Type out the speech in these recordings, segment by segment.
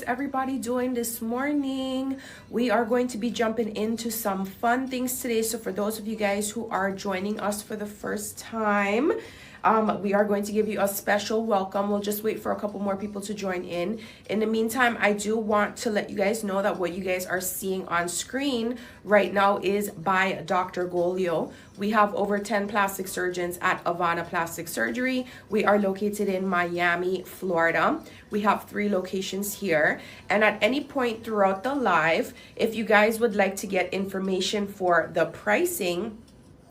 is everybody doing this morning? We are going to be jumping into some fun things today. So for those of you guys who are joining us for the first time, we are going to give you a special welcome. We'll just wait for a couple more people to join in. In the meantime, I do want to let you guys know that what you guys are seeing on screen right now is by Dr. Golio. We have over 10 plastic surgeons at Avana Plastic Surgery. We are located in Miami, Florida. We have 3 locations here. And at any point throughout the live, if you guys would like to get information for the pricing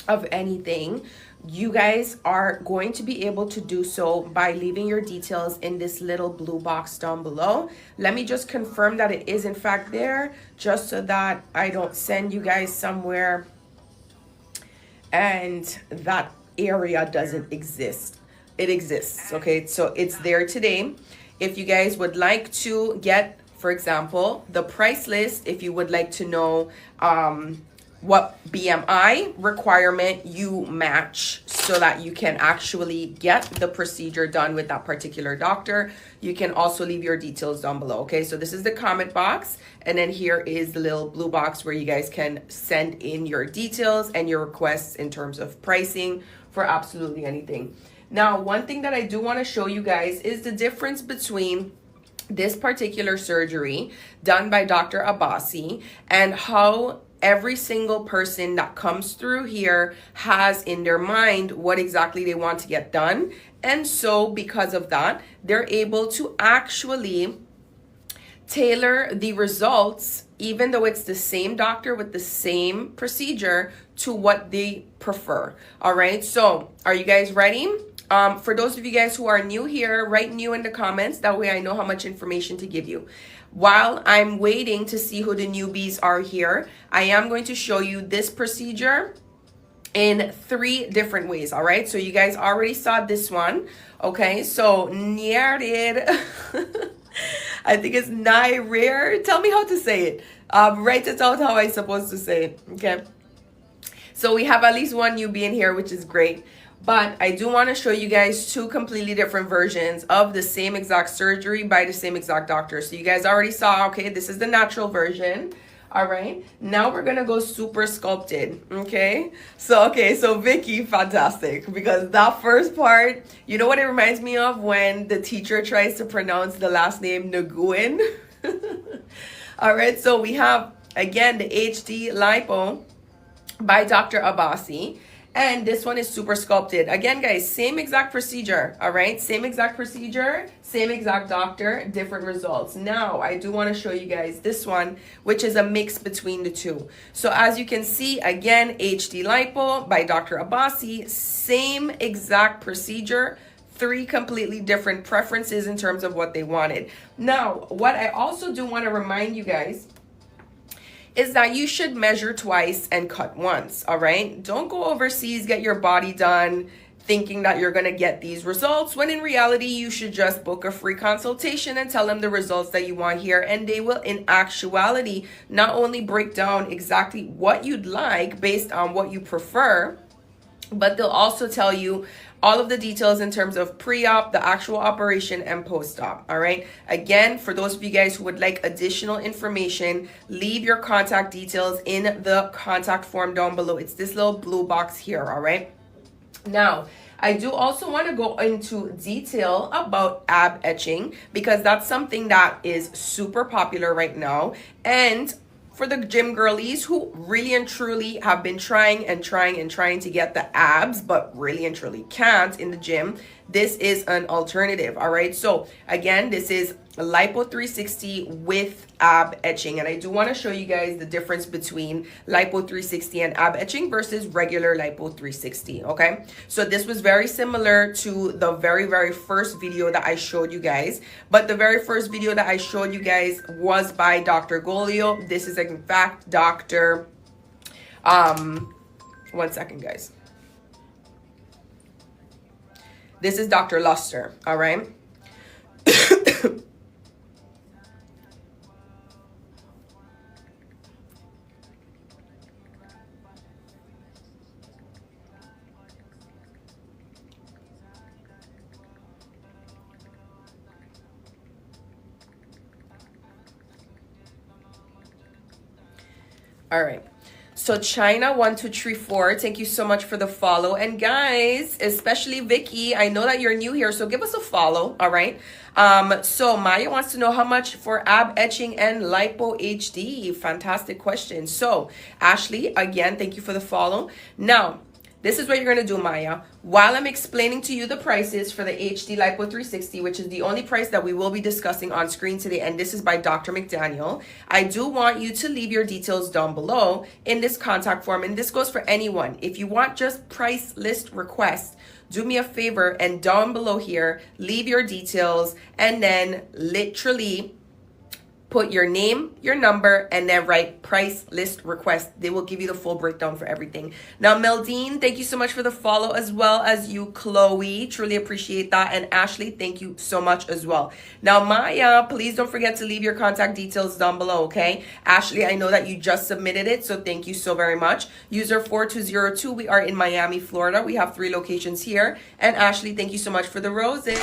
of anything, you guys are going to be able to do so by leaving your details in this little blue box down below. Let me just confirm that it is in fact there, just so that I don't send you guys somewhere and that area doesn't exist. It exists, okay? So it's there today. If you guys would like to get, for example, the price list, if you would like to know what BMI requirement you match so that you can actually get the procedure done with that particular doctor, you can also leave your details down below. Okay, so this is the comment box, and then here is the little blue box where you guys can send in your details and your requests in terms of pricing for absolutely anything. Now, one thing that I do want to show you guys is the difference between this particular surgery done by Dr. Abbasi and how every single person that comes through here has in their mind what exactly they want to get done. And so because of that, they're able to actually tailor the results, even though it's the same doctor with the same procedure, to what they prefer. All right, so are you guys ready? For those of you guys who are new here, write new in the comments. That way I know how much information to give you. While I'm waiting to see who the newbies are here, I am going to show you this procedure in 3 different ways. All right, so you guys already saw this one. Okay, so Nyarid, I think it's Nyrir. Tell me how to say it. Write it out how I'm supposed to say it. Okay, so we have at least one newbie in here, which is great. But I do want to show you guys 2 completely different versions of the same exact surgery by the same exact doctor. So you guys already saw, okay, this is the natural version. All right, now we're going to go super sculpted. Okay, so Vicky, fantastic. Because that first part, you know what it reminds me of? When the teacher tries to pronounce the last name Nguyen. All right, so we have, again, the HD Lipo by Dr. Abbasi. And this one is super sculpted. Again, guys, same exact procedure, all right? Same exact procedure, same exact doctor, different results. Now, I do want to show you guys this one, which is a mix between the 2. So as you can see, again, HD Lipo by Dr. Abbasi, same exact procedure, 3 completely different preferences in terms of what they wanted. Now, what I also do want to remind you guys is that you should measure twice and cut once, all right? Don't go overseas, get your body done, thinking that you're gonna get these results, when in reality, you should just book a free consultation and tell them the results that you want here, and they will, in actuality, not only break down exactly what you'd like based on what you prefer, but they'll also tell you all of the details in terms of pre-op, the actual operation, and post-op, all right? Again, for those of you guys who would like additional information, leave your contact details in the contact form down below. It's this little blue box here, all right? Now, I do also want to go into detail about ab etching, because that's something that is super popular right now. And for the gym girlies who really and truly have been trying to get the abs, but really and truly can't in the gym, this is an alternative, all right? So again, this is Lipo 360 with ab etching, and I do want to show you guys the difference between Lipo 360 and ab etching versus regular Lipo 360, okay? So this was very similar to the very first video that I showed you guys, but the very first video that I showed you guys was by Dr. Golio. This is in fact Dr. One second, guys. This is Dr. Luster, all right? All right. So China 1234, thank you so much for the follow. And guys, especially Vicky, I know that you're new here, so give us a follow. All right. So Maya wants to know how much for ab etching and lipo HD. Fantastic question. So Ashley, again, thank you for the follow. Now, this is what you're going to do, Maya. While I'm explaining to you the prices for the HD Lipo 360, which is the only price that we will be discussing on screen today, and this is by Dr. McDaniel, I do want you to leave your details down below in this contact form, and this goes for anyone. If you want just price list requests, do me a favor and down below here, leave your details, and then literally put your name, your number, and then write price list request. They will give you the full breakdown for everything. Now, Meldine, thank you so much for the follow, as well as you, Chloe. Truly appreciate that. And Ashley, thank you so much as well. Now, Maya, please don't forget to leave your contact details down below, okay? Ashley, I know that you just submitted it, so thank you so very much. User 4202, we are in Miami, Florida. We have 3 locations here. And Ashley, thank you so much for the roses.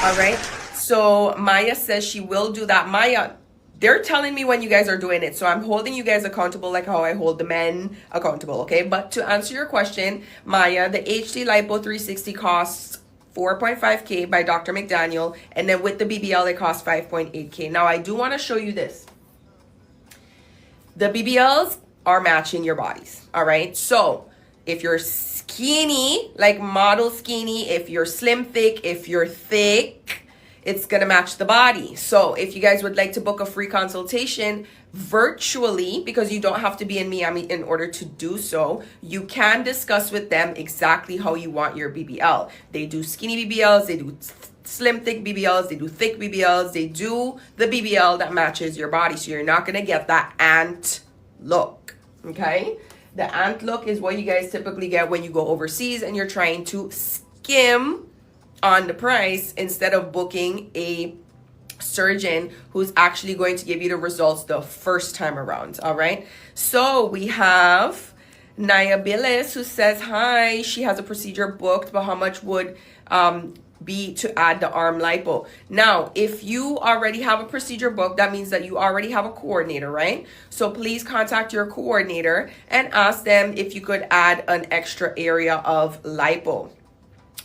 All right. So Maya says she will do that. Maya, they're telling me when you guys are doing it. So I'm holding you guys accountable like how I hold the men accountable, okay? But to answer your question, Maya, the HD Lipo 360 costs 4.5K by Dr. McDaniel. And then with the BBL, it costs 5.8K. Now, I do want to show you this. The BBLs are matching your bodies, all right? So if you're skinny, like model skinny, if you're slim thick, if you're thick, it's going to match the body. So if you guys would like to book a free consultation virtually, because you don't have to be in Miami in order to do so, you can discuss with them exactly how you want your BBL. They do skinny BBLs, they do slim thick BBLs, they do thick BBLs, they do the BBL that matches your body. So you're not going to get that ant look, okay? The ant look is what you guys typically get when you go overseas and you're trying to skim on the price instead of booking a surgeon who's actually going to give you the results the first time around. All right. So we have Naya Billis who says, hi, she has a procedure booked, but how much would be to add the arm lipo? Now, if you already have a procedure booked, that means that you already have a coordinator, right? So please contact your coordinator and ask them if you could add an extra area of lipo.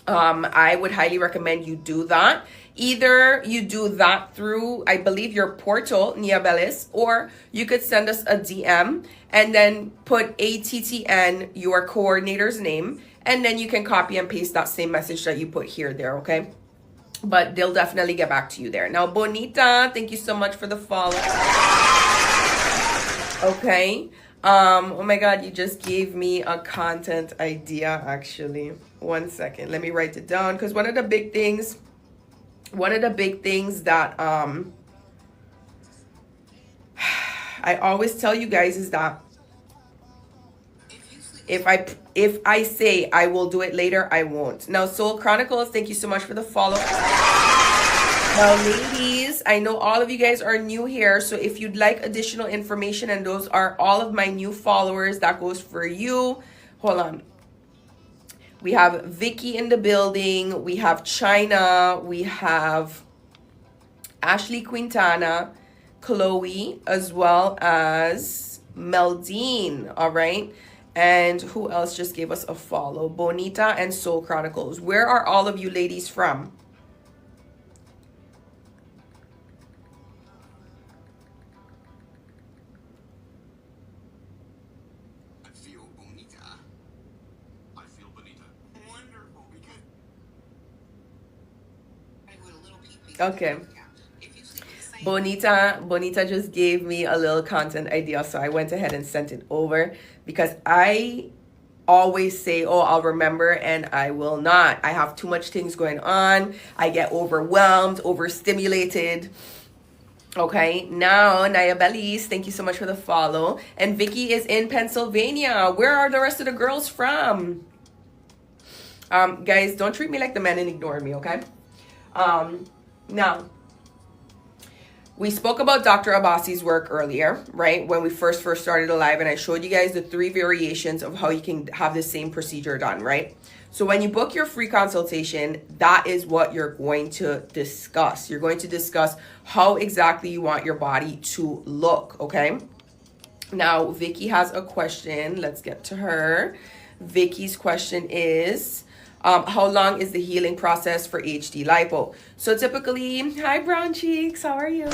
I would highly recommend you do that. Either you do that through, I believe, your portal, Nia Bellis, or you could send us a DM and then put ATTN, your coordinator's name, and then you can copy and paste that same message that you put here there, okay? But they'll definitely get back to you there. Now, Bonita, thank you so much for the follow. Okay. Oh my God, you just gave me a content idea, actually. 1 second, let me write it down, because one of the big things that I always tell you guys is that if I say I will do it later, I won't. Now, Soul Chronicles, thank you so much for the follow. Now, ladies, I know all of you guys are new here, so if you'd like additional information, and those are all of my new followers, that goes for you. Hold on. We have Vicky in the building. We have China. We have Ashley Quintana, Chloe, as well as Meldine. All right. And who else just gave us a follow? Bonita and Soul Chronicles. Where are all of you ladies from? Okay. Bonita just gave me a little content idea, so I went ahead and sent it over, because I always say, oh, I'll remember, and I will not. I have too much things going on. I get overwhelmed, overstimulated. Okay, now Naya Bellis, thank you so much for the follow. And Vicky is in Pennsylvania. Where are the rest of the girls from? Guys, don't treat me like the men and ignore me, okay? Now, we spoke about Dr. Abbasi's work earlier, right? When we first started the live, and I showed you guys the 3 variations of how you can have the same procedure done, right? So when you book your free consultation, that is what you're going to discuss. You're going to discuss how exactly you want your body to look, okay? Now, Vicky has a question. Let's get to her. Vicky's question is, how long is the healing process for HD lipo? So typically, hi brown cheeks, how are you?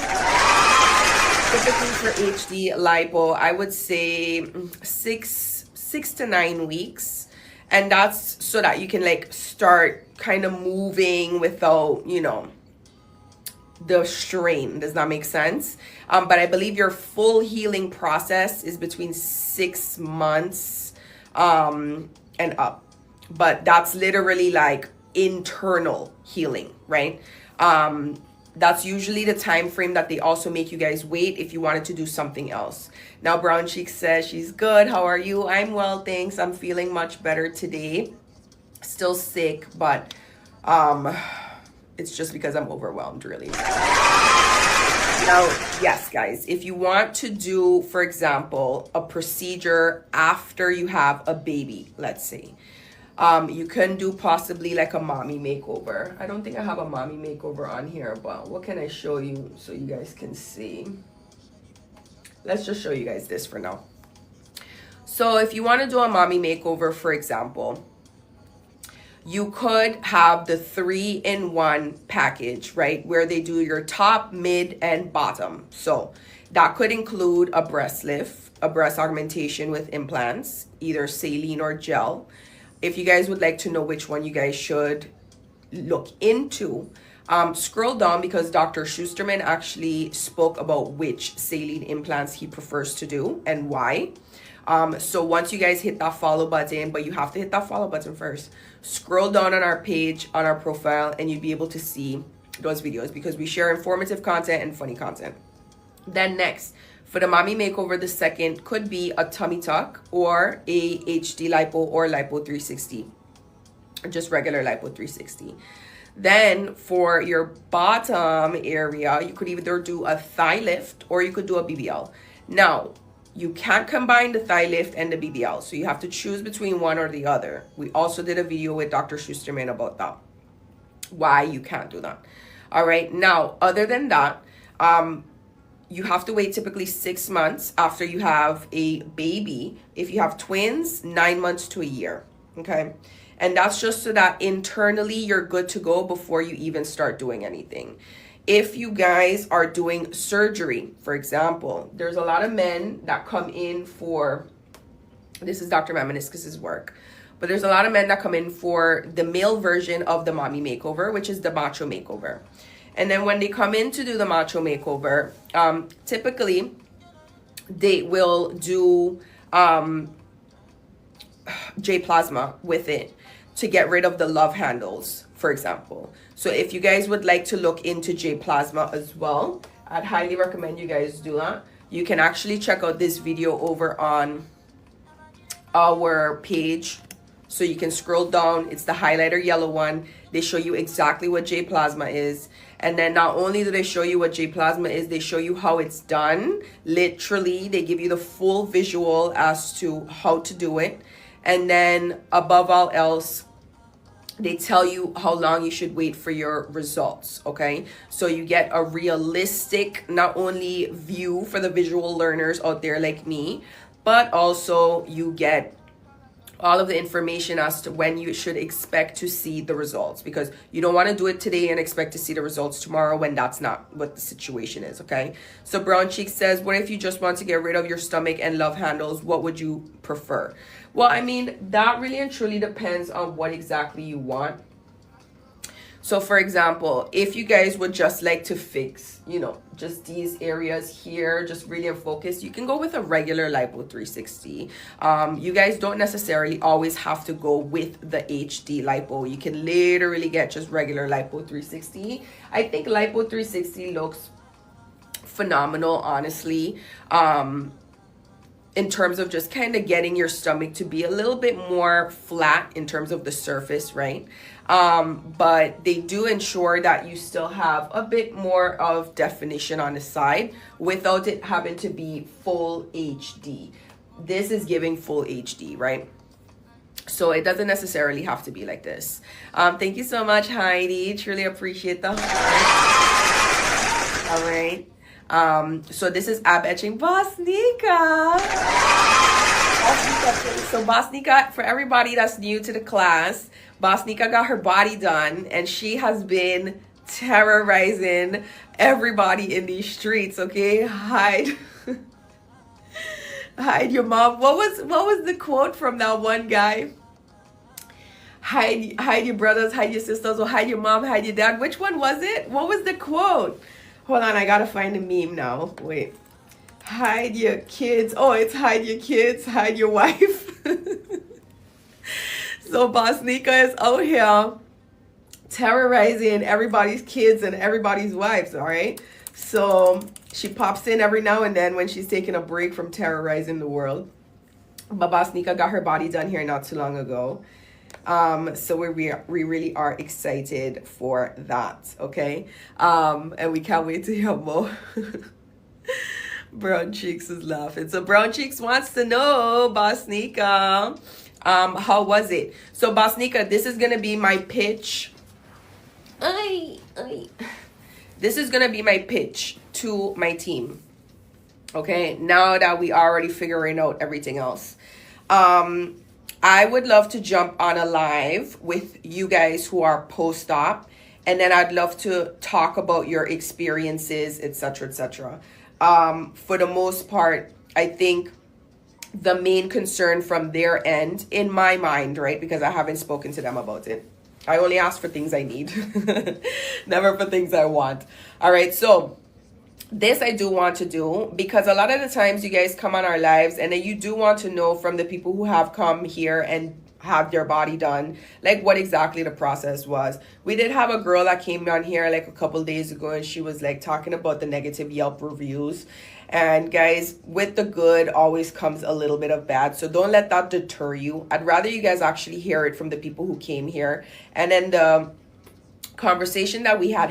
Typically for HD lipo, I would say 6 to 9 weeks. And that's so that you can like start kind of moving without, you know, the strain. Does that make sense? But I believe your full healing process is between 6 months and up. But that's literally like internal healing, right? That's usually the time frame that they also make you guys wait if you wanted to do something else. Now, Brown Cheek says she's good. How are you? I'm well, thanks. I'm feeling much better today. Still sick, but it's just because I'm overwhelmed, really. Now, yes, guys, if you want to do, for example, a procedure after you have a baby, let's say, you can do possibly like a mommy makeover. I don't think I have a mommy makeover on here, but what can I show you so you guys can see? Let's just show you guys this for now. So if you want to do a mommy makeover, for example, you could have the 3-in-1 package, right? Where they do your top, mid, and bottom. So that could include a breast lift, a breast augmentation with implants, either saline or gel. If you guys would like to know which one you guys should look into, scroll down because Dr. Schusterman actually spoke about which saline implants he prefers to do and why. So once you guys hit that follow button, but you have to hit that follow button first, scroll down on our page, on our profile, and you'd be able to see those videos because we share informative content and funny content. Then next, for the mommy makeover, the second could be a tummy tuck or a HD lipo or lipo 360, or just regular lipo 360. Then for your bottom area, you could either do a thigh lift or you could do a BBL. Now, you can't combine the thigh lift and the BBL, so you have to choose between one or the other. We also did a video with Dr. Schusterman about that, why you can't do that. All right, now, other than that, you have to wait typically 6 months after you have a baby. If you have twins, 9 months to a year, okay? And that's just so that internally you're good to go before you even start doing anything. If you guys are doing surgery, for example, there's a lot of men that come in for, this is Dr. Mamaniscus's work, but there's a lot of men that come in for the male version of the mommy makeover, which is the macho makeover. And then when they come in to do the macho makeover, typically they will do J-plasma with it to get rid of the love handles, for example. So if you guys would like to look into J-plasma as well, I'd highly recommend you guys do that. You can actually check out this video over on our page. So you can scroll down. It's the highlighter yellow one. They show you exactly what J-plasma is. And then not only do they show you what J-plasma is, they show you how it's done. Literally, they give you the full visual as to how to do it. And then above all else, they tell you how long you should wait for your results, okay? So you get a realistic, not only view for the visual learners out there like me, but also you get all of the information as to when you should expect to see the results, because you don't want to do it today and expect to see the results tomorrow when that's not what the situation is, okay? So Brown Cheek says, what if you just want to get rid of your stomach and love handles? What would you prefer? Well, I mean, that really and truly depends on what exactly you want. So for example, if you guys would just like to fix, you know, just these areas here, just really focus, you can go with a regular lipo 360. You guys don't necessarily always have to go with the HD lipo. You can literally get just regular lipo 360. I think lipo 360 looks phenomenal, honestly. In terms of just kind of getting your stomach to be a little bit more flat in terms of the surface, right? But they do ensure that you still have a bit more of definition on the side without it having to be full HD. This is giving full HD, right? So it doesn't necessarily have to be like this. Thank you so much, Heidi. Truly appreciate the heart. All right. So this is ab etching Bosnika. So Bosnika, for everybody that's new to the class, Bosnika got her body done, and she has been terrorizing everybody in these streets. Okay, hide your mom. What was the quote from that one guy? Hide your brothers, hide your sisters, or hide your mom, hide your dad. Which one was it? What was the quote? Hold on, I gotta find a meme now. Wait. Hide your kids. Oh, it's hide your kids, hide your wife. So Bosnika is out here terrorizing everybody's kids and everybody's wives, all right? So she pops in every now and then when she's taking a break from terrorizing the world. But Bosnika got her body done here not too long ago. So we really are excited for that, okay? And we can't wait to hear more. Brown Cheeks is laughing. So Brown Cheeks wants to know, Bosnika, how was it? So Bosnika, this is gonna be my pitch. This is gonna be my pitch to my team. Okay, now that we already figuring out everything else. I would love to jump on a live with you guys who are post-op, and then I'd love to talk about your experiences, etc., etc. For the most part, I think the main concern from their end, in my mind, right, because I haven't spoken to them about it. I only ask for things I need, never for things I want. All right, so this I do want to do, because a lot of the times you guys come on our lives and then you do want to know from the people who have come here and have their body done, like what exactly the process was. We did have a girl that came on here like a couple days ago, and she was like talking about the negative Yelp reviews. And guys, with the good always comes a little bit of bad, so don't let that deter you. I'd rather you guys actually hear it from the people who came here. And then the conversation that we had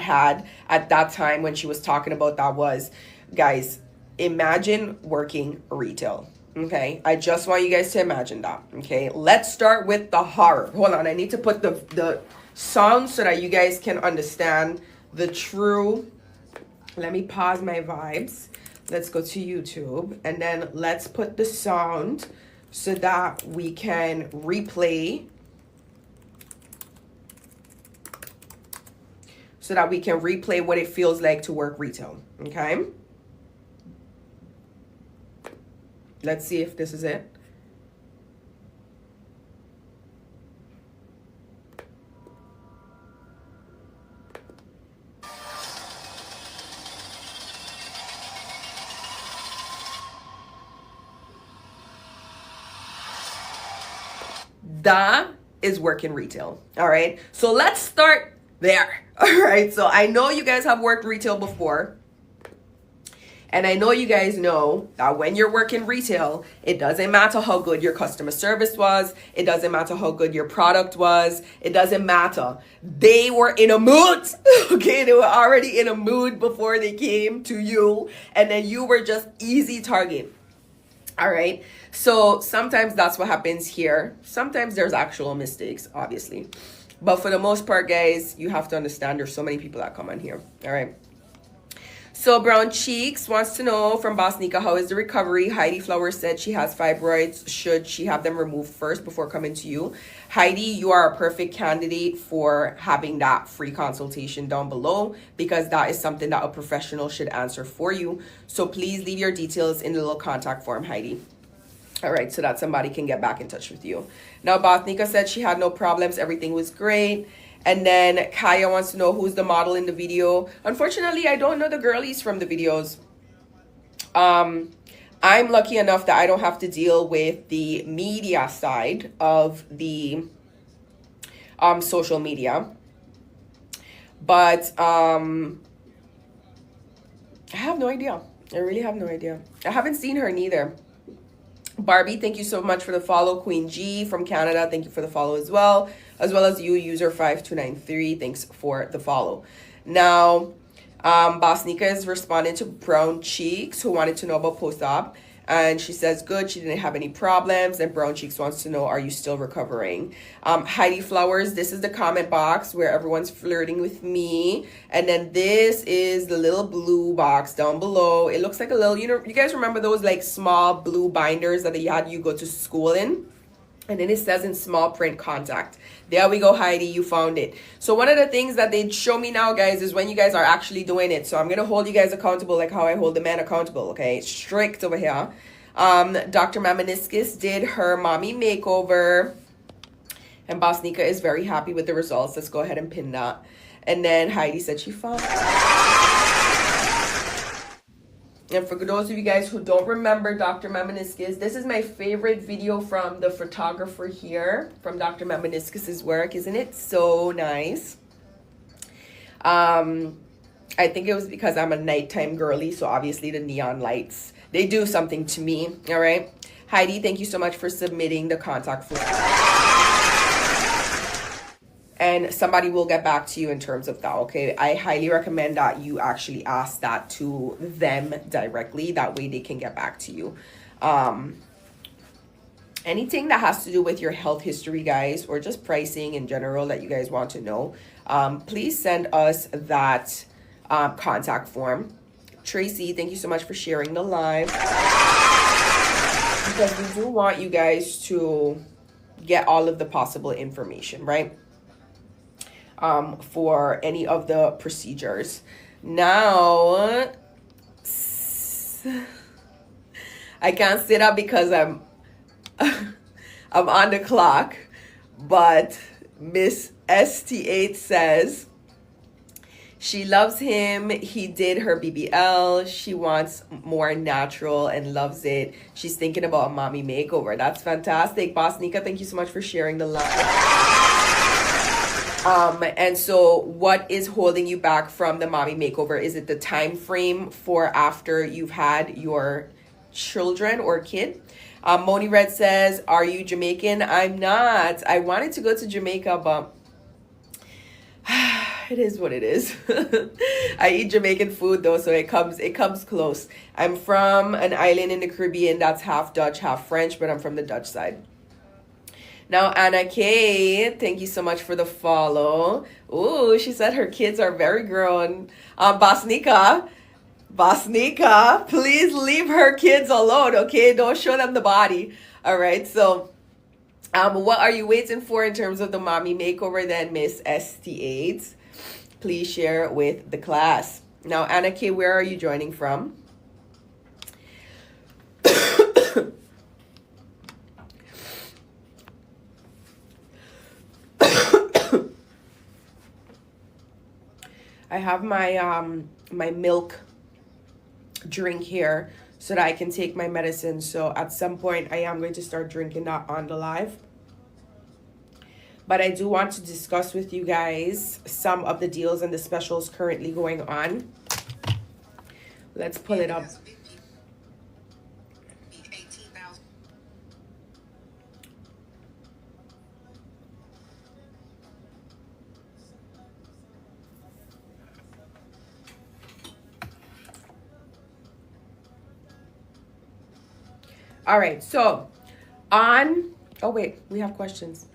at that time when she was talking about that was, guys, imagine working retail. Okay, I just want you guys to imagine that. Okay, let's start with the horror. Hold on, I need to put the sound so that you guys can understand the true. Let me pause my vibes. Let's go to YouTube, and then let's put the sound so that we can replay. So that we can replay what it feels like to work retail, okay? Let's see if this is it. That is working retail, all right? So let's start there. All right, so I know you guys have worked retail before, and I know you guys know that when you're working retail, it doesn't matter how good your customer service was, it doesn't matter how good your product was, it doesn't matter. They were in a mood, okay? They were already in a mood before they came to you, and then you were just easy target. All right, so sometimes that's what happens here. Sometimes there's actual mistakes, obviously. But for the most part, guys, you have to understand there's so many people that come on here. All right. So Brown Cheeks wants to know from Bosnika, how is the recovery? Heidi Flowers said she has fibroids. Should she have them removed first before coming to you? Heidi, you are a perfect candidate for having that free consultation down below, because that is something that a professional should answer for you. So please leave your details in the little contact form, Heidi. All right, so that somebody can get back in touch with you. Now, Bosnika said she had no problems. Everything was great. And then Kaya wants to know who's the model in the video. Unfortunately, I don't know the girlies from the videos. I'm lucky enough that I don't have to deal with the media side of the social media. But I have no idea. I really have no idea. I haven't seen her neither. Barbie, thank you so much for the follow. Queen G from Canada, thank you for the follow as well as you, user 5293, thanks for the follow. Now, Bosnika is responding to Brown Cheeks, who wanted to know about post-op. And she says, good, she didn't have any problems. And Brown Cheeks wants to know, are you still recovering? Heidi Flowers, this is the comment box where everyone's flirting with me. And then this is the little blue box down below. It looks like a little, you know, you guys remember those like small blue binders that you go to school in? And then it says in small print, contact. There we go, Heidi, you found it. So one of the things that they show me now, guys, is when you guys are actually doing it. So I'm going to hold you guys accountable like how I hold the man accountable, okay? Strict over here. Dr. Mamaniscus did her mommy makeover. And Bosnika is very happy with the results. Let's go ahead and pin that. And then Heidi said she found it. And for those of you guys who don't remember Dr. Mamaniscus, this is my favorite video from the photographer here, from Dr. Mamaniscus's work. Isn't it so nice? I think it was because I'm a nighttime girly, so obviously the neon lights, they do something to me, all right? Heidi, thank you so much for submitting the contact form. And somebody will get back to you in terms of that, okay? I highly recommend that you actually ask that to them directly. That way they can get back to you. Anything that has to do with your health history, guys, or just pricing in general that you guys want to know, please send us that contact form. Tracy, thank you so much for sharing the live. Because we do want you guys to get all of the possible information, right? For any of the procedures. Now, I can't sit up because I'm on the clock, but Miss ST8 says she loves him. He did her BBL. She wants more natural and loves it. She's thinking about a mommy makeover. That's fantastic. Boss Nika, thank you so much for sharing the live. And so what is holding you back from the mommy makeover? Is it the time frame for after you've had your children or kid? Moni Red says, are you Jamaican? I'm not. I wanted to go to Jamaica, but it is what it is. I eat Jamaican food though, so it comes close. I'm from an island in the Caribbean that's half Dutch, half French, but I'm from the Dutch side. Now, Anna K, thank you so much for the follow. Ooh, she said her kids are very grown. Bosnika, please leave her kids alone, okay? Don't show them the body. All right, so what are you waiting for in terms of the mommy makeover then, Miss ST8? Please share with the class. Now, Anna K, where are you joining from? I have my my milk drink here so that I can take my medicine. So at some point I am going to start drinking that on the live. But I do want to discuss with you guys some of the deals and the specials currently going on. Let's pull it up. All right, so oh wait, we have questions.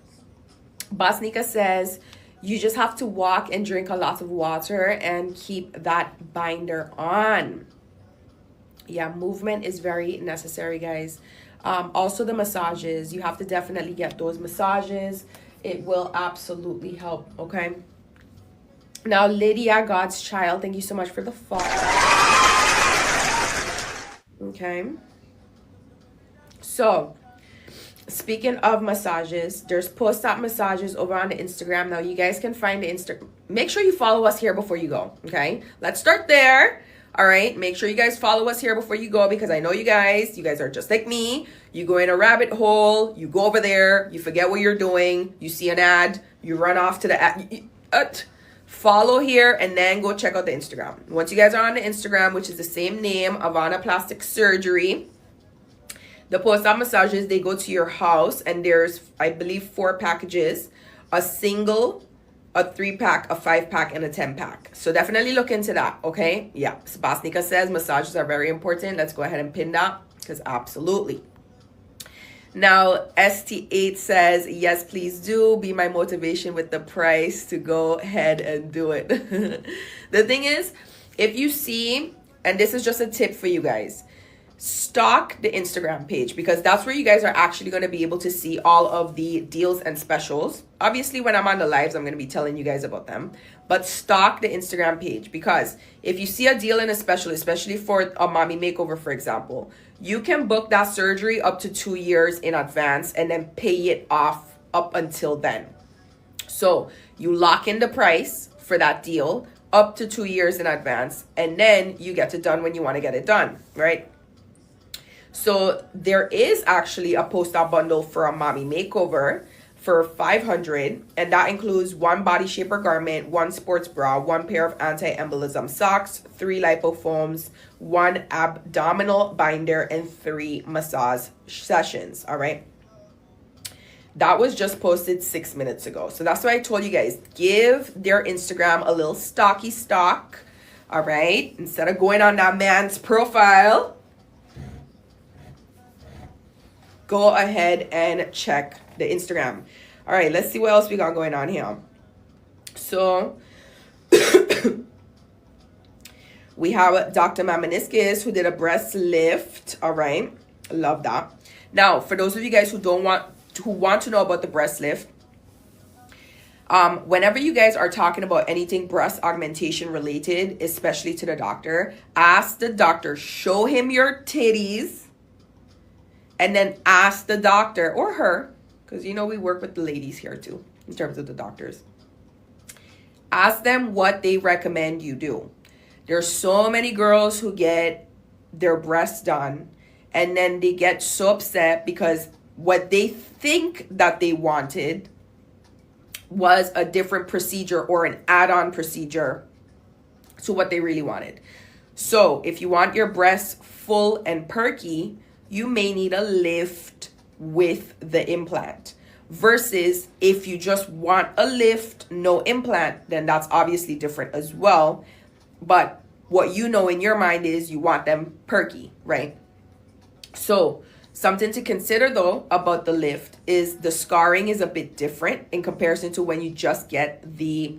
Bosnika says, you just have to walk and drink a lot of water and keep that binder on. Yeah, movement is very necessary, guys. Also the massages, you have to definitely get those massages. It will absolutely help, okay? Now, Lydia, God's child, thank you so much for the follow. Okay. So, speaking of massages, there's post-op massages over on the Instagram. Now, you guys can find the make sure you follow us here before you go, okay? Let's start there, all right? Make sure you guys follow us here before you go, because I know you guys are just like me. You go in a rabbit hole, you go over there, you forget what you're doing, you see an ad, you run off to the ad. Follow here and then go check out the Instagram. Once you guys are on the Instagram, which is the same name, Avana Plastic Surgery, the post-op massages, they go to your house, and there's, I believe, 4 packages, a single, a 3-pack, a 5-pack, and a 10-pack. So definitely look into that, okay? Yeah, Sebastika says massages are very important. Let's go ahead and pin that. Because absolutely. Now, ST8 says, yes, please do. Be my motivation with the price to go ahead and do it. The thing is, if you see, and this is just a tip for you guys, stock the Instagram page, because that's where you guys are actually going to be able to see all of the deals and specials. Obviously, when I'm on the lives, I'm going to be telling you guys about them. But stock the Instagram page, because if you see a deal and a special, especially for a mommy makeover, for example, you can book that surgery up to 2 years in advance and then pay it off up until then. So you lock in the price for that deal up to 2 years in advance, and then you get it done when you want to get it done, right? So there is actually a post-op bundle for a mommy makeover for $500, and that includes 1 body shaper garment, 1 sports bra, 1 pair of anti-embolism socks, 3 lipo foams, 1 abdominal binder, and 3 massage sessions. All right, that was just posted 6 minutes ago. So that's why I told you guys, give their Instagram a little stocky stock. All right, instead of going on that man's profile, go ahead and check the Instagram. All right, let's see what else we got going on here. So we have Dr. Mamaniscus, who did a breast lift. All right, love that. Now, for those of you guys who want to know about the breast lift, whenever you guys are talking about anything breast augmentation related, especially to the doctor, ask the doctor, show him your titties, and then ask the doctor or her, because you know we work with the ladies here too in terms of the doctors. Ask them what they recommend you do. There's so many girls who get their breasts done and then they get so upset because what they think that they wanted was a different procedure or an add-on procedure to what they really wanted. So if you want your breasts full and perky, you may need a lift with the implant. Versus if you just want a lift, no implant, then that's obviously different as well. But what you know in your mind is you want them perky, right? So something to consider though about the lift is the scarring is a bit different in comparison to when you just get the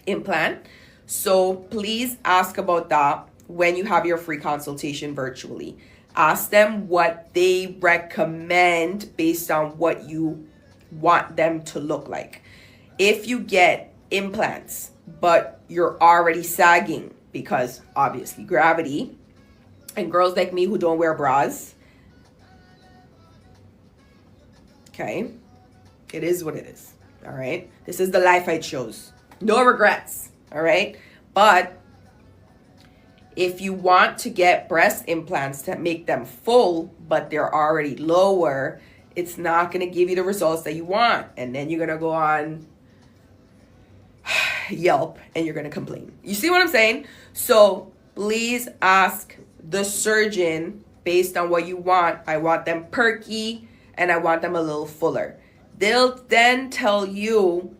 implant. So please ask about that when you have your free consultation virtually. Ask them what they recommend based on what you want them to look like. If you get implants, but you're already sagging because obviously gravity, and girls like me who don't wear bras, okay, it is what it is. All right, this is the life I chose. No regrets. All right, but if you want to get breast implants to make them full, but they're already lower, it's not going to give you the results that you want. And then you're going to go on Yelp and you're going to complain. You see what I'm saying? So please ask the surgeon based on what you want. I want them perky and I want them a little fuller. They'll then tell you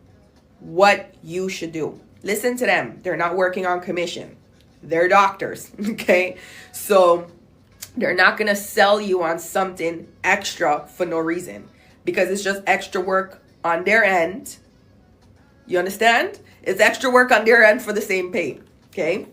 what you should do. Listen to them. They're not working on commission. They're doctors, okay? So they're not going to sell you on something extra for no reason because it's just extra work on their end. You understand? It's extra work on their end for the same pay, okay?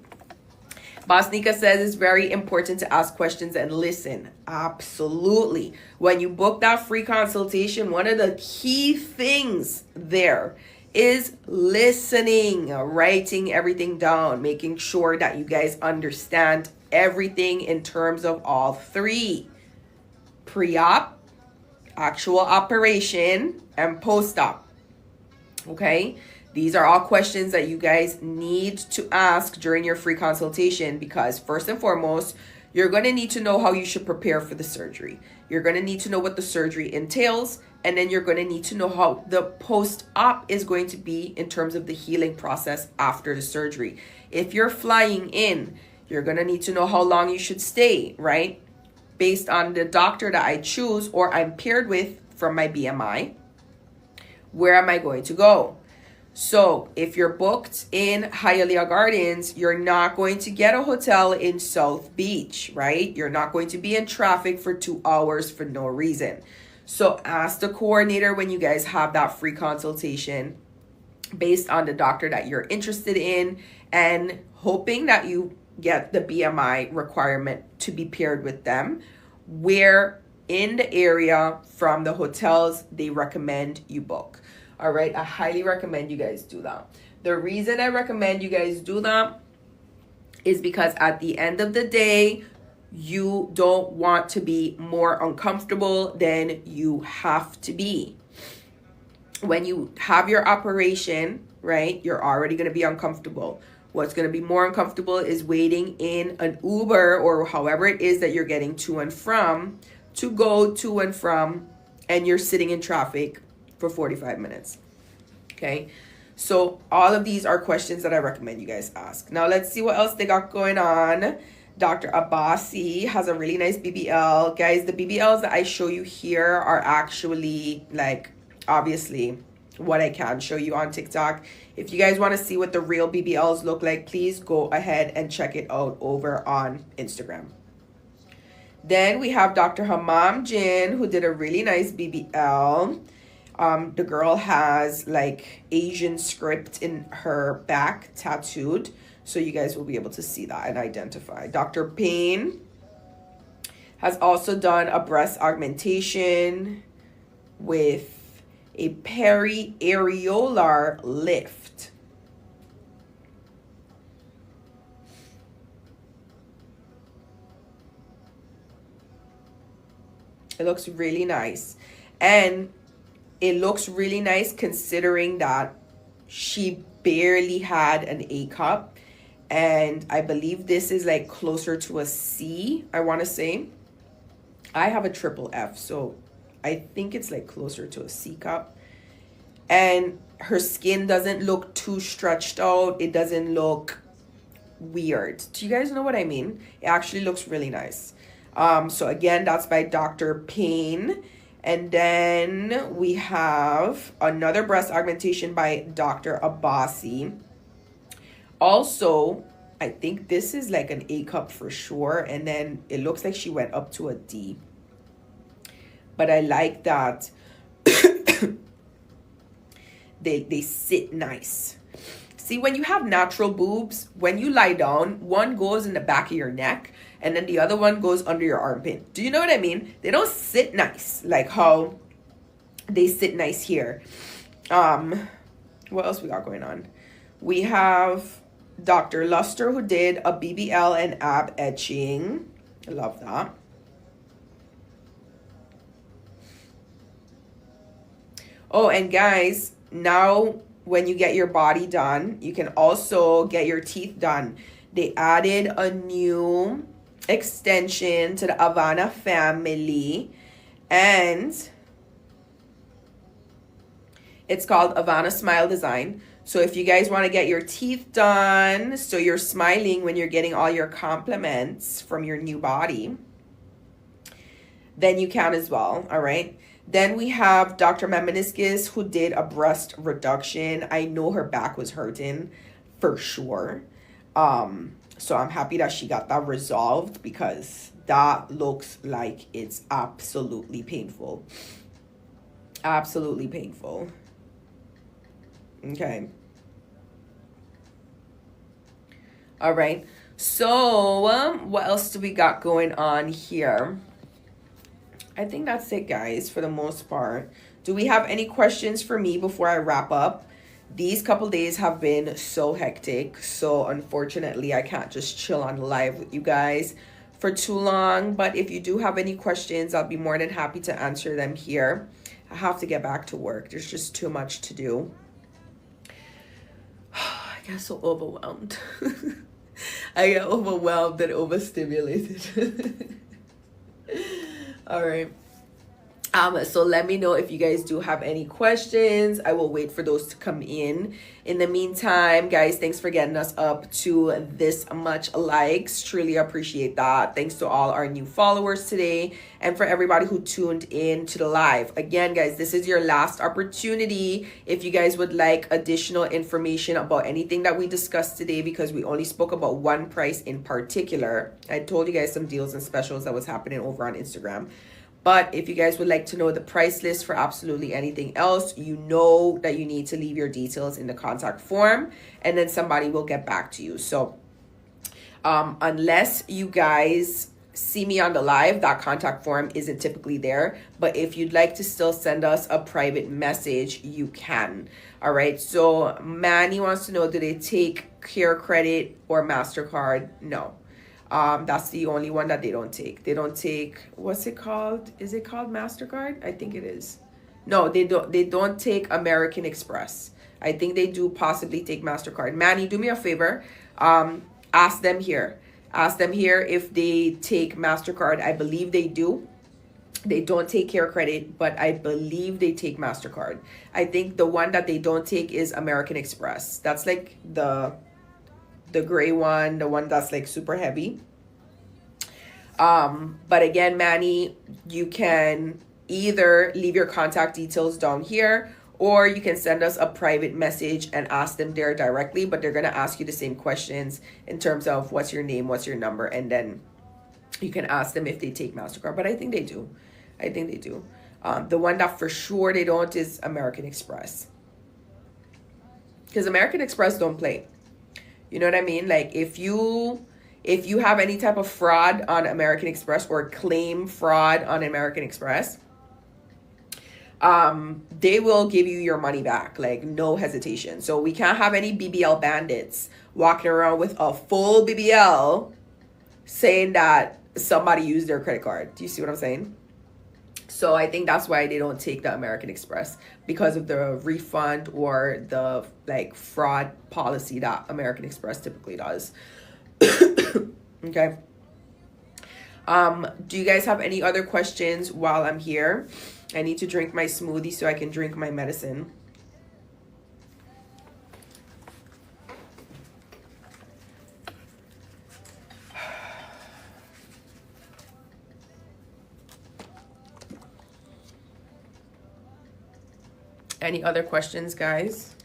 Bosnica says it's very important to ask questions and listen. Absolutely. When you book that free consultation, one of the key things there is listening, writing everything down, making sure that you guys understand everything in terms of all three: pre-op, actual operation, and post-op. Okay? These are all questions that you guys need to ask during your free consultation because first and foremost, you're going to need to know how you should prepare for the surgery. You're going to need to know what the surgery entails, and then you're going to need to know how the post-op is going to be in terms of the healing process after the surgery. If you're flying in, you're going to need to know how long you should stay, right? Based on the doctor that I choose or I'm paired with from my BMI, where am I going to go? So if you're booked in Hialeah Gardens, you're not going to get a hotel in South Beach, right? You're not going to be in traffic for 2 hours for no reason. So ask the coordinator when you guys have that free consultation based on the doctor that you're interested in, and hoping that you get the BMI requirement to be paired with them, where in the area from the hotels they recommend you book. All right, I highly recommend you guys do that. The reason I recommend you guys do that is because at the end of the day, you don't want to be more uncomfortable than you have to be. When you have your operation, right, you're already going to be uncomfortable. What's going to be more uncomfortable is waiting in an Uber or however it is that you're getting to and from, to go to and from, and you're sitting in traffic for 45 minutes. Okay, so all of these are questions that I recommend you guys ask. Now let's see what else they got going on. Dr. Abbasi has a really nice BBL. Guys, the BBLs that I show you here are actually, like, obviously what I can show you on TikTok. If you guys want to see what the real BBLs look like, please go ahead and check it out over on Instagram. Then we have Dr. Hammam Jin, who did a really nice BBL. The girl has like Asian script in her back tattooed, so you guys will be able to see that and identify. Dr. Payne has also done a breast augmentation with a peri-areolar lift. It looks really nice. And it looks really nice considering that she barely had an A cup. And I believe this is like closer to a C, I want to say. I have a triple F, so I think it's like closer to a C cup. And her skin doesn't look too stretched out. It doesn't look weird. Do you guys know what I mean? It actually looks really nice. So again, that's by Dr. Payne. And then we have another breast augmentation by Dr. Abbasi. Also, I think this is like an A cup for sure. And then it looks like she went up to a D. But I like that they sit nice. See, when you have natural boobs, when you lie down, one goes in the back of your neck and then the other one goes under your armpit. Do you know what I mean? They don't sit nice like how they sit nice here. What else we got going on? We have Dr. Luster, who did a BBL and ab etching. I love that. Oh, and guys, now when you get your body done, you can also get your teeth done. They added a new extension to the Avana family, and it's called Avana Smile Design. So if you guys want to get your teeth done so you're smiling when you're getting all your compliments from your new body, then you can as well. All right. Then we have Dr. Memeniskis, who did a breast reduction. I know her back was hurting for sure. So I'm happy that she got that resolved, because that looks like it's absolutely painful. Absolutely painful. Okay. All right. So what else do we got going on here? I think that's it, guys, for the most part. Do we have any questions for me before I wrap up? These couple days have been so hectic, so unfortunately I can't just chill on live with you guys for too long. But if you do have any questions, I'll be more than happy to answer them here. I have to get back to work. There's just too much to do. I get so overwhelmed. I get overwhelmed and overstimulated. All right. So let me know if you guys do have any questions. I will wait for those to come in. In the meantime, guys, thanks for getting us up to this much likes. Truly appreciate that. Thanks to all our new followers today and for everybody who tuned in to the live. Again, guys, this is your last opportunity if you guys would like additional information about anything that we discussed today, because we only spoke about one price in particular. I told you guys some deals and specials that was happening over on Instagram. But if you guys would like to know the price list for absolutely anything else, you know that you need to leave your details in the contact form, and then somebody will get back to you. So unless you guys see me on the live, that contact form isn't typically there. But if you'd like to still send us a private message, you can. All right. So Manny wants to know, do they take Care Credit or MasterCard? No. That's the only one that they don't take. They don't take, what's it called? Is it called MasterCard? I think it is. No, they don't take American Express. I think they do possibly take MasterCard. Manny, do me a favor. Ask them here. Ask them here if they take MasterCard. I believe they do. They don't take Care Credit, but I believe they take MasterCard. I think the one that they don't take is American Express. That's like the gray one, the one that's like super heavy. But again, Manny, you can either leave your contact details down here, or you can send us a private message and ask them there directly, but they're going to ask you the same questions in terms of what's your name, what's your number, and then you can ask them if they take MasterCard. But I think they do. I think they do. The one that for sure they don't is American Express, because American Express don't play. You know what I mean? Like if you have any type of fraud on American Express or claim fraud on American Express, they will give you your money back, like no hesitation. So we can't have any BBL bandits walking around with a full BBL saying that somebody used their credit card. Do you see what I'm saying? So I think that's why they don't take the American Express, because of the refund or the like fraud policy that American Express typically does. Okay. Do you guys have any other questions while I'm here? I need to drink my smoothie so I can drink my medicine. Any other questions, guys?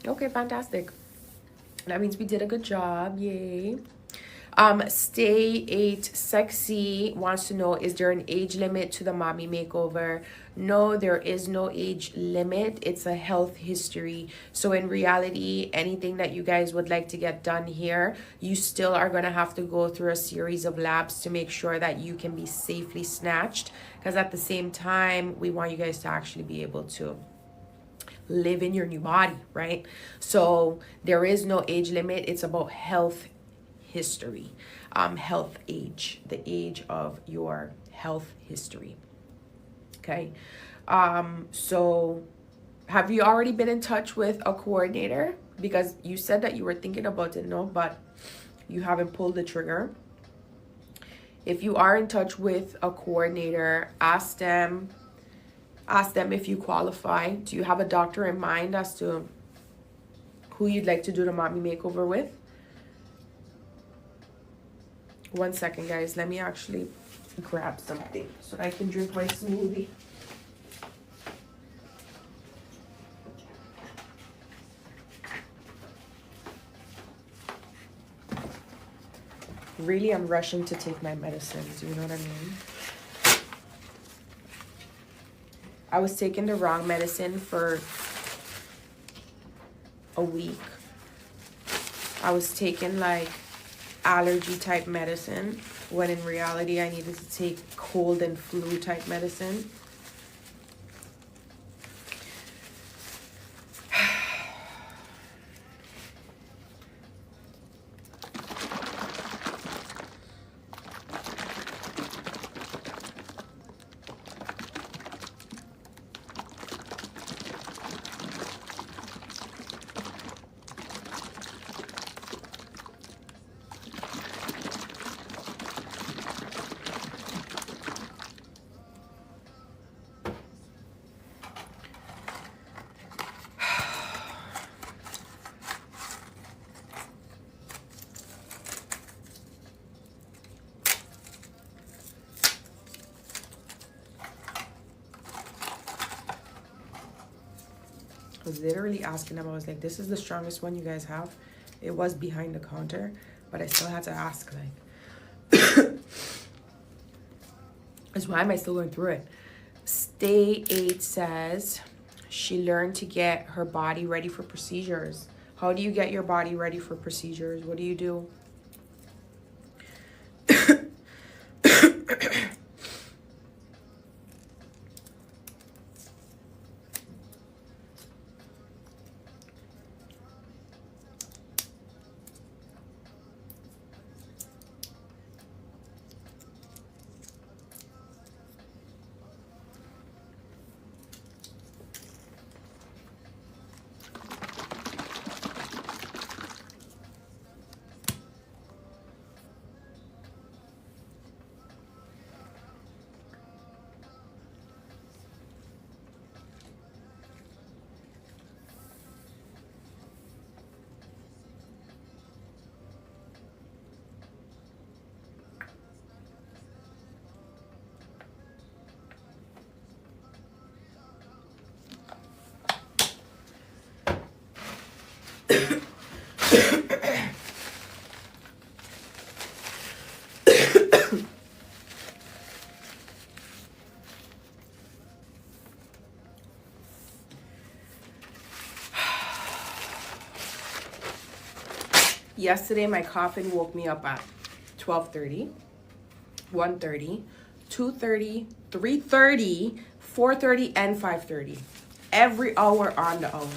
Okay, fantastic. That means we did a good job. Yay. Stay 8 Sexy wants to know, is there an age limit to the mommy makeover? No, there is no age limit. It's a health history. So in reality, anything that you guys would like to get done here, you still are going to have to go through a series of labs to make sure that you can be safely snatched. Because at the same time, we want you guys to actually be able to live in your new body, right? So there is no age limit. It's about health history, health age, the age of your health history. Okay. So have you already been in touch with a coordinator? Because you said that you were thinking about it, no, but you haven't pulled the trigger. If you are in touch with a coordinator, ask them if you qualify. Do you have a doctor in mind as to who you'd like to do the mommy makeover with? 1 second, guys. Let me actually grab something so I can drink my smoothie. Really, I'm rushing to take my medicines. You know what I mean? I was taking the wrong medicine for a week. I was taking like allergy type medicine, when in reality I needed to take cold and flu type medicine. was literally asking them. I was like, this is the strongest one you guys have. It was behind the counter, but I still had to ask, like, that's why am I still going through it? Stay 8 says she learned to get her body ready for procedures. How do you get your body ready for procedures? What do you do? Yesterday, my coughing woke me up at 12:30, 1:30, 2:30, 3:30, 4:30, and 5:30. Every hour on the hour.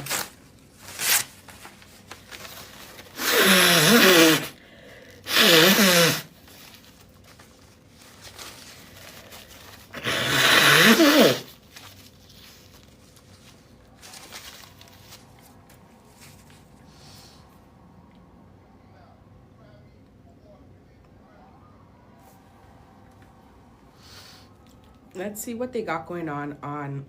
Let's see what they got going on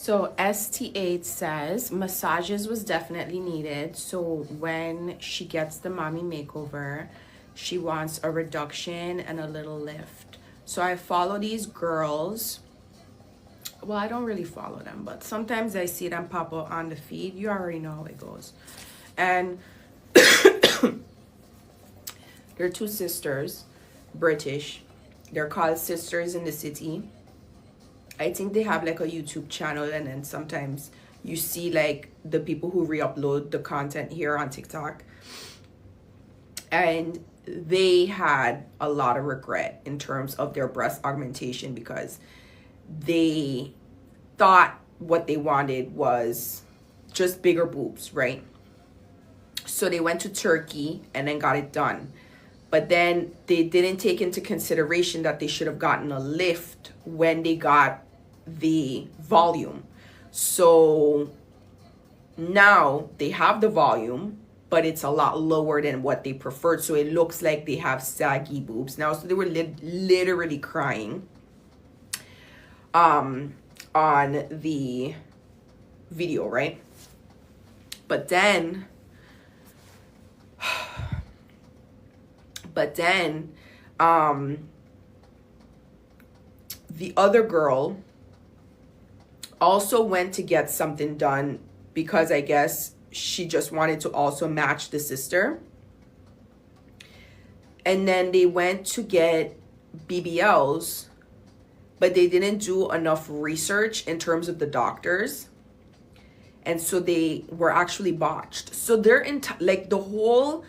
So ST8 says massages was definitely needed. So when she gets the mommy makeover, she wants a reduction and a little lift. So I follow these girls. Well, I don't really follow them, but sometimes I see them pop up on the feed. You already know how it goes. And they're two sisters, British. They're called Sisters in the City. I think they have like a YouTube channel, and then sometimes you see like the people who re-upload the content here on TikTok. And they had a lot of regret in terms of their breast augmentation because they thought what they wanted was just bigger boobs, right? So they went to Turkey and then got it done. But then they didn't take into consideration that they should have gotten a lift when they got the volume. So now they have the volume, but it's a lot lower than what they preferred. So it looks like they have saggy boobs now. So they were literally crying on the video, right? But then the other girl also went to get something done because I guess she just wanted to also match the sister. And then they went to get BBLs, but they didn't do enough research in terms of the doctors. And so they were actually botched. So they're like the whole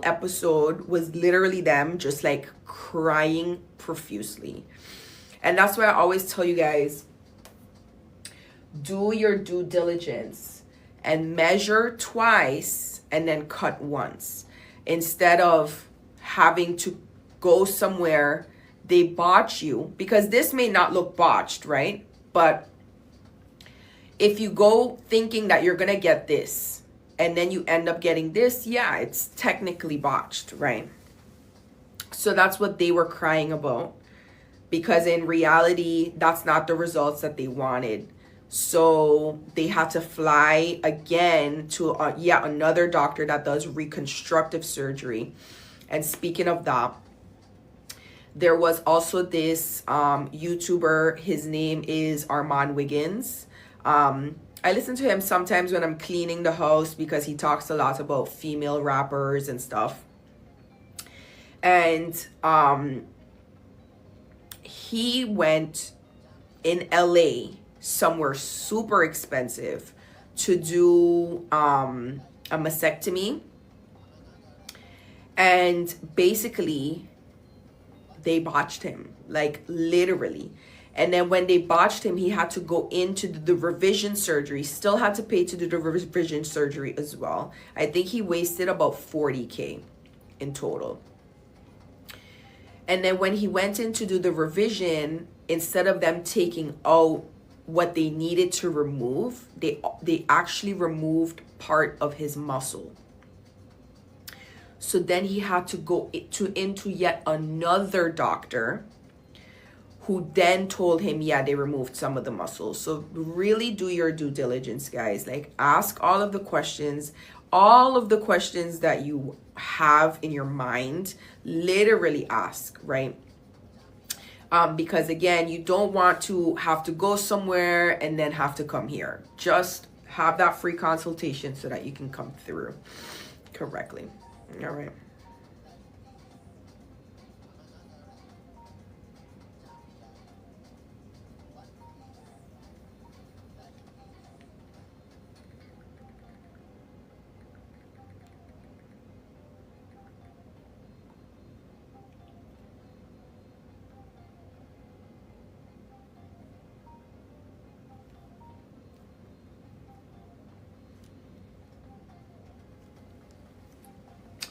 episode was literally them just like crying profusely. And that's why I always tell you guys, do your due diligence and measure twice and then cut once, instead of having to go somewhere they botch you, because this may not look botched, right? But if you go thinking that you're gonna get this and then you end up getting this, yeah, it's technically botched, right? So that's what they were crying about, because in reality that's not the results that they wanted. So they had to fly again to yet another doctor that does reconstructive surgery. And speaking of that, there was also this YouTuber, his name is Armand Wiggins. I listen to him sometimes when I'm cleaning the house because he talks a lot about female rappers and stuff. And he went in LA, somewhere super expensive, to do a mastectomy. And basically they botched him, like literally. And then when they botched him, he had to go into the revision surgery, still had to pay to do the revision surgery as well. I think he wasted about 40K in total. And then when he went in to do the revision, instead of them taking out what they needed to remove, they actually removed part of his muscle. So then he had to go into yet another doctor, who then told him, yeah, they removed some of the muscles. So really do your due diligence, guys. Like, ask all of the questions that you have in your mind. Literally ask, right? Because again, you don't want to have to go somewhere and then have to come here. Just have that free consultation so that you can come through correctly. All right.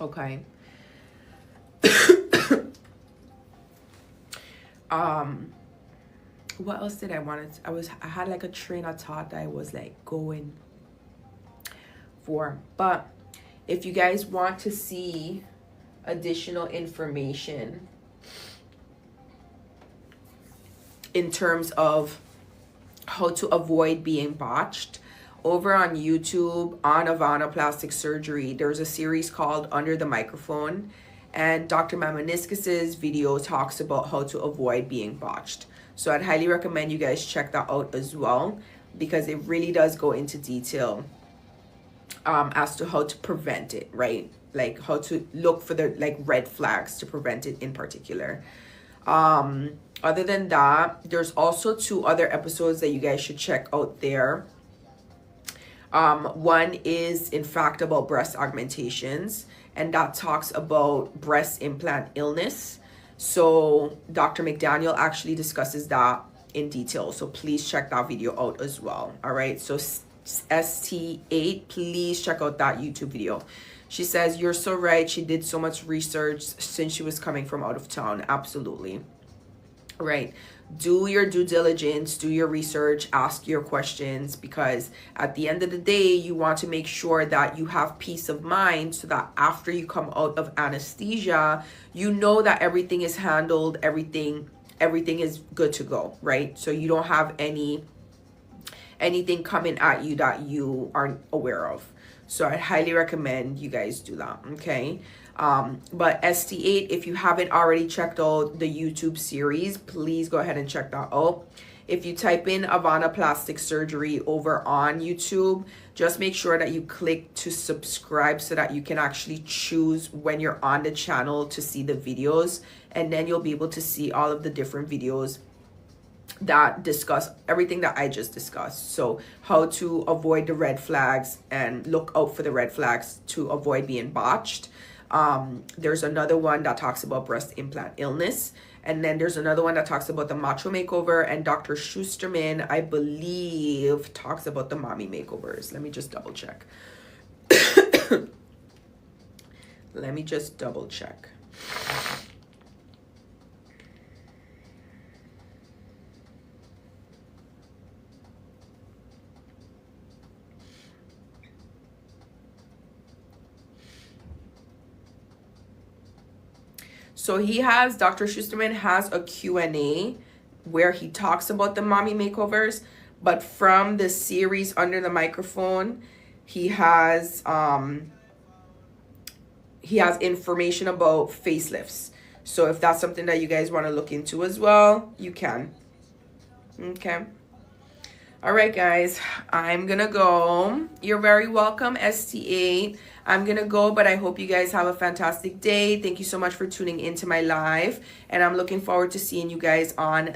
Okay. What else did I want to, I had like a train of thought that I was like going for. But if you guys want to see additional information in terms of how to avoid being botched, over on YouTube on Avana Plastic Surgery, there's a series called Under the Microphone, and Dr. Mamaniscus's video talks about how to avoid being botched. So I'd highly recommend you guys check that out as well, because it really does go into detail as to how to prevent it, right? Like how to look for the like red flags to prevent it in particular. Other than that, there's also 2 other episodes that you guys should check out there. One is in fact about breast augmentations, and that talks about breast implant illness. So Dr. McDaniel actually discusses that in detail. So please check that video out as well. All right. So ST8, please check out that YouTube video. She says, you're so right. She did so much research since she was coming from out of town. Absolutely. right? Do your due diligence, do your research, ask your questions, because at the end of the day, you want to make sure that you have peace of mind so that after you come out of anesthesia, you know that everything is handled, everything is good to go, right? So you don't have anything coming at you that you aren't aware of. So I highly recommend you guys do that, okay? But ST8, if you haven't already checked out the YouTube series, please go ahead and check that out. If you type in Avana Plastic Surgery over on YouTube, just make sure that you click to subscribe so that you can actually choose when you're on the channel to see the videos, and then you'll be able to see all of the different videos that discuss everything that I just discussed. So how to avoid the red flags and look out for the red flags to avoid being botched. There's another one that talks about breast implant illness, and then there's another one that talks about the macho makeover, and Dr. Schusterman, I believe, talks about the mommy makeovers. Let me just double check. Let me just double check. So Dr. Schusterman has a Q&A where he talks about the mommy makeovers, but from the series Under the Microphone, he has information about facelifts. So if that's something that you guys want to look into as well, you can. Okay. All right, guys, I'm gonna go. You're very welcome, ST8. I'm gonna go, but I hope you guys have a fantastic day. Thank you so much for tuning into my live, and I'm looking forward to seeing you guys on